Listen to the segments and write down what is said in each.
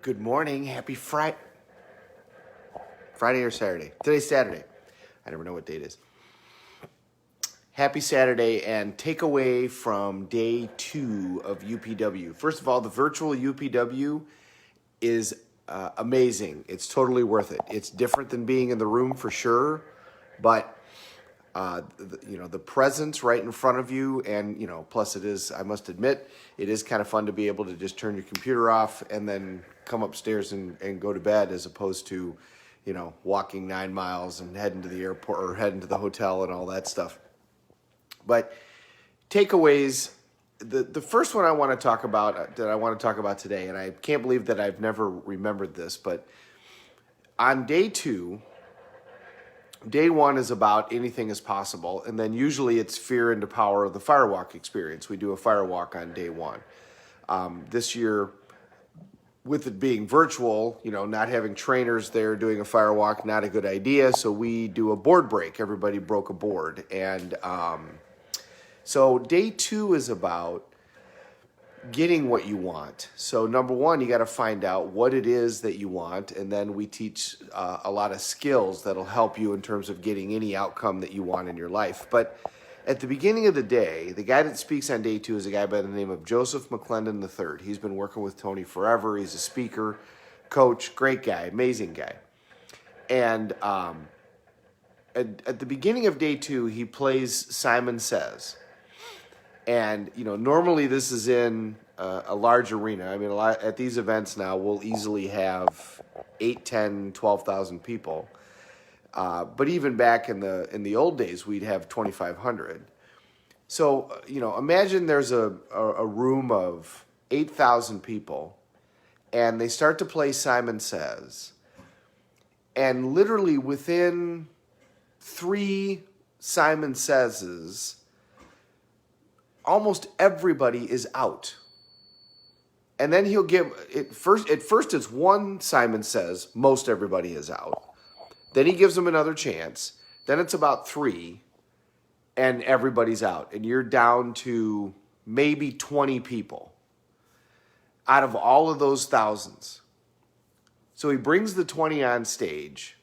Good morning. Happy Friday. Friday or Saturday? Today's Saturday. I never know what day it is. Happy Saturday and takeaway from day 2 of UPW. First of all, the virtual UPW is amazing. It's totally worth it. It's different than being in the room for sure, but the presence right in front of you, and plus it is, I must admit, it is kind of fun to be able to just turn your computer off and then come upstairs and go to bed, as opposed to walking 9 miles and heading to the airport or heading to the hotel and all that stuff. But takeaways, the first one I want to talk about today, and I can't believe that I've never remembered this, but on day 2, day 1 is about anything is possible, and then usually it's fear into power of the firewalk experience. We do a firewalk on day 1. This year, with it being virtual, not having trainers there doing a firewalk, not a good idea. So we do a board break. Everybody broke a board. And so day 2 is about getting what you want. So number 1, you got to find out what it is that you want. And then we teach a lot of skills that'll help you in terms of getting any outcome that you want in your life. But at the beginning of the day, the guy that speaks on day 2 is a guy by the name of Joseph McClendon III. He's been working with Tony forever. He's a speaker, coach, great guy, amazing guy. And at the beginning of day 2, he plays Simon Says. And, normally this is in a large arena. I mean, at these events now, we'll easily have 8, 10, 12,000 people. But even back in the old days, we'd have 2,500. So, imagine there's a room of 8,000 people, and they start to play Simon Says. And literally within 3 Simon Saises, almost everybody is out. And then he'll give it first. At first, it's 1 Simon Says, most everybody is out. Then he gives them another chance. Then it's about 3, and everybody's out. And you're down to maybe 20 people out of all of those thousands. So he brings the 20 on stage.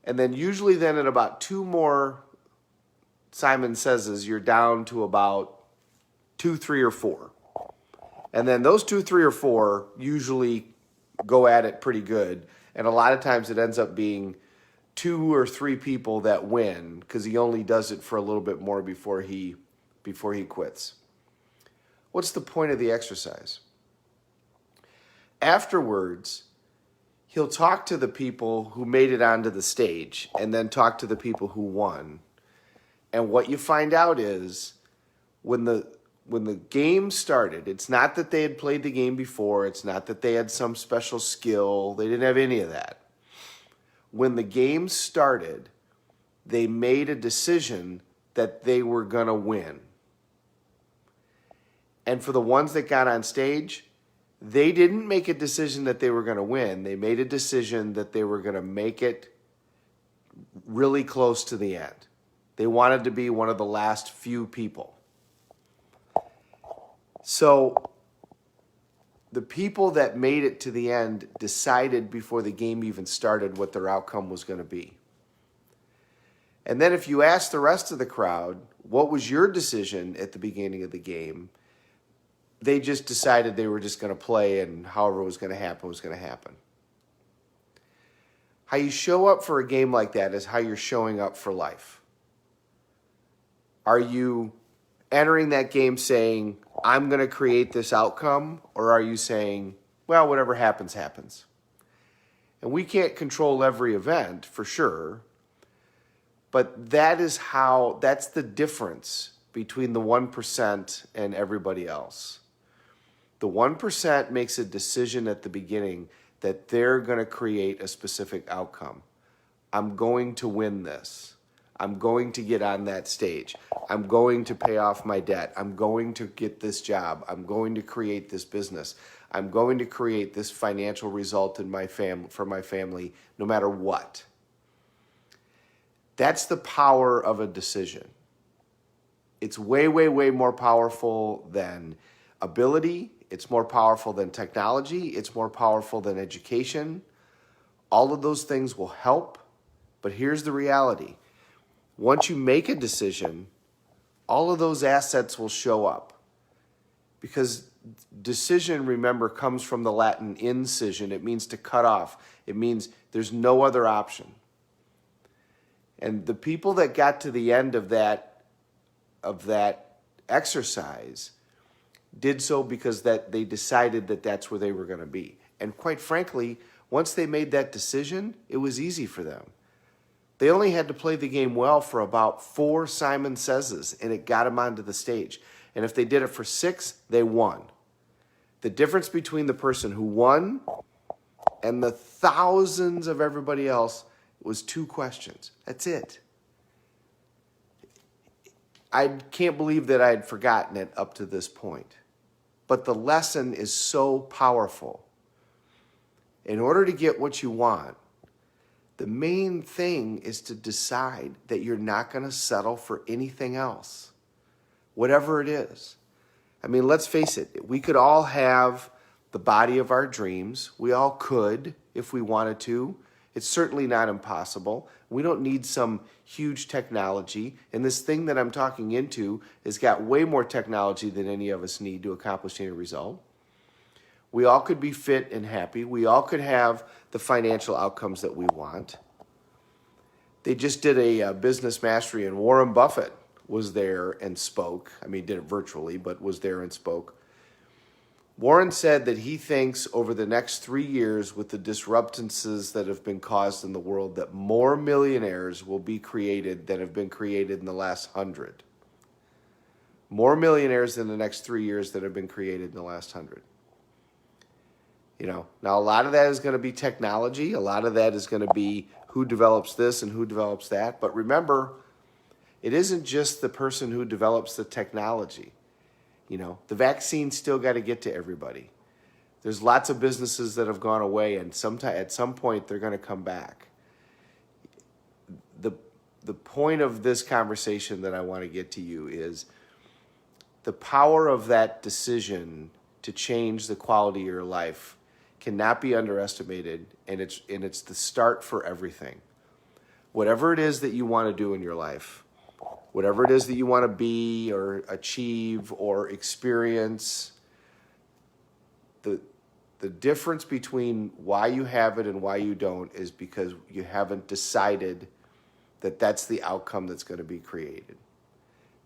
And then usually then at about 2 more Simon Says, you're down to about 2, 3, or 4. And then those 2, 3, or 4 usually go at it pretty good. And a lot of times it ends up being 2 or 3 people that win, because he only does it for a little bit more before he quits. What's the point of the exercise? Afterwards, he'll talk to the people who made it onto the stage and then talk to the people who won. And what you find out is when the game started, it's not that they had played the game before. It's not that they had some special skill. They didn't have any of that. When the game started, they made a decision that they were going to win. And for the ones that got on stage, they didn't make a decision that they were going to win. They made a decision that they were going to make it really close to the end. They wanted to be one of the last few people. So the people that made it to the end decided before the game even started what their outcome was going to be. And then if you ask the rest of the crowd, what was your decision at the beginning of the game? They just decided they were just going to play, and however it was going to happen was going to happen. How you show up for a game like that is how you're showing up for life. Are you entering that game saying, I'm going to create this outcome? Or are you saying, well, whatever happens, happens? And we can't control every event for sure. But that's the difference between the 1% and everybody else. The 1% makes a decision at the beginning that they're going to create a specific outcome. I'm going to win this. I'm going to get on that stage. I'm going to pay off my debt. I'm going to get this job. I'm going to create this business. I'm going to create this financial result in for my family, no matter what. That's the power of a decision. It's way, way, way more powerful than ability. It's more powerful than technology. It's more powerful than education. All of those things will help. But here's the reality. Once you make a decision, all of those assets will show up. Because decision, remember, comes from the Latin incision. It means to cut off. It means there's no other option. And the people that got to the end of that exercise did so because that they decided that that's where they were going to be. And quite frankly, once they made that decision, it was easy for them. They only had to play the game well for about 4 Simon Says, and it got them onto the stage. And if they did it for 6, they won. The difference between the person who won and the thousands of everybody else was 2 questions. That's it. I can't believe that I had forgotten it up to this point. But the lesson is so powerful. In order to get what you want, the main thing is to decide that you're not going to settle for anything else, whatever it is. I mean, let's face it. We could all have the body of our dreams. We all could if we wanted to. It's certainly not impossible. We don't need some huge technology. And this thing that I'm talking into has got way more technology than any of us need to accomplish any result. We all could be fit and happy. We all could have the financial outcomes that we want. They just did a business mastery, and Warren Buffett was there and spoke. I mean, did it virtually, but was there and spoke. Warren said that he thinks over the next 3 years, with the disruptances that have been caused in the world, that more millionaires will be created than have been created in the last 100. More millionaires in the next 3 years than have been created in the last 100. You know, now a lot of that is going to be technology. A lot of that is going to be who develops this and who develops that. But remember, it isn't just the person who develops the technology. You know, the vaccine still got to get to everybody. There's lots of businesses that have gone away, and at some point they're going to come back. The point of this conversation that I want to get to you is the power of that decision to change the quality of your life cannot be underestimated, and it's the start for everything. Whatever it is that you want to do in your life, whatever it is that you want to be or achieve or experience, the difference between why you have it and why you don't is because you haven't decided that that's the outcome that's going to be created.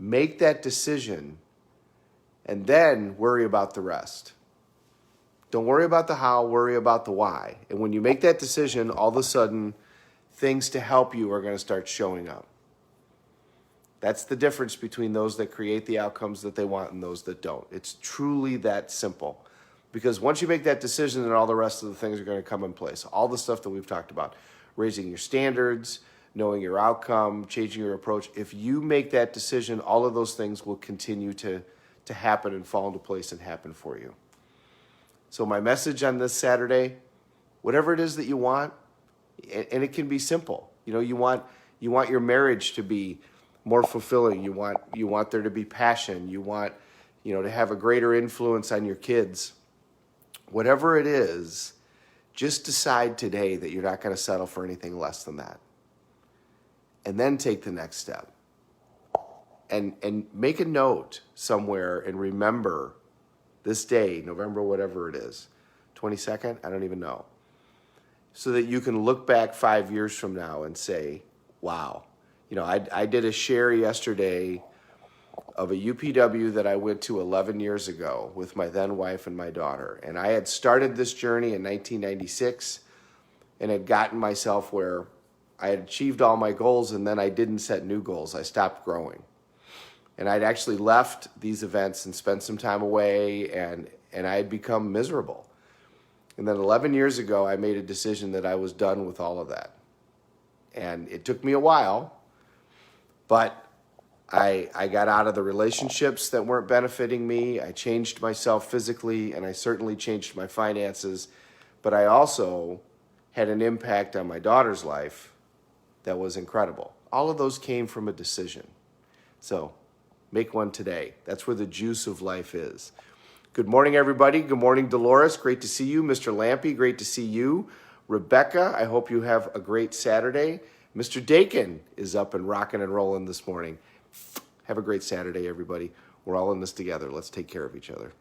Make that decision and then worry about the rest. Don't worry about the how, worry about the why. And when you make that decision, all of a sudden, things to help you are going to start showing up. That's the difference between those that create the outcomes that they want and those that don't. It's truly that simple. Because once you make that decision, then all the rest of the things are going to come in place. All the stuff that we've talked about, raising your standards, knowing your outcome, changing your approach. If you make that decision, all of those things will continue to happen and fall into place and happen for you. So my message on this Saturday, whatever it is that you want, and it can be simple. You know, you want your marriage to be more fulfilling. You want there to be passion. You want, to have a greater influence on your kids. Whatever it is, just decide today that you're not going to settle for anything less than that. And then take the next step. And make a note somewhere and remember this day, November, whatever it is, 22nd, I don't even know. So that you can look back 5 years from now and say, wow. I did a share yesterday of a UPW that I went to 11 years ago with my then wife and my daughter. And I had started this journey in 1996 and had gotten myself where I had achieved all my goals, and then I didn't set new goals. I stopped growing. And I'd actually left these events and spent some time away, and I had become miserable. And then 11 years ago, I made a decision that I was done with all of that. And it took me a while, but I got out of the relationships that weren't benefiting me. I changed myself physically, and I certainly changed my finances. But I also had an impact on my daughter's life that was incredible. All of those came from a decision. So make one today. That's where the juice of life is. Good morning, everybody. Good morning, Dolores. Great to see you. Mr. Lampy, great to see you. Rebecca, I hope you have a great Saturday. Mr. Dakin is up and rocking and rolling this morning. Have a great Saturday, everybody. We're all in this together. Let's take care of each other.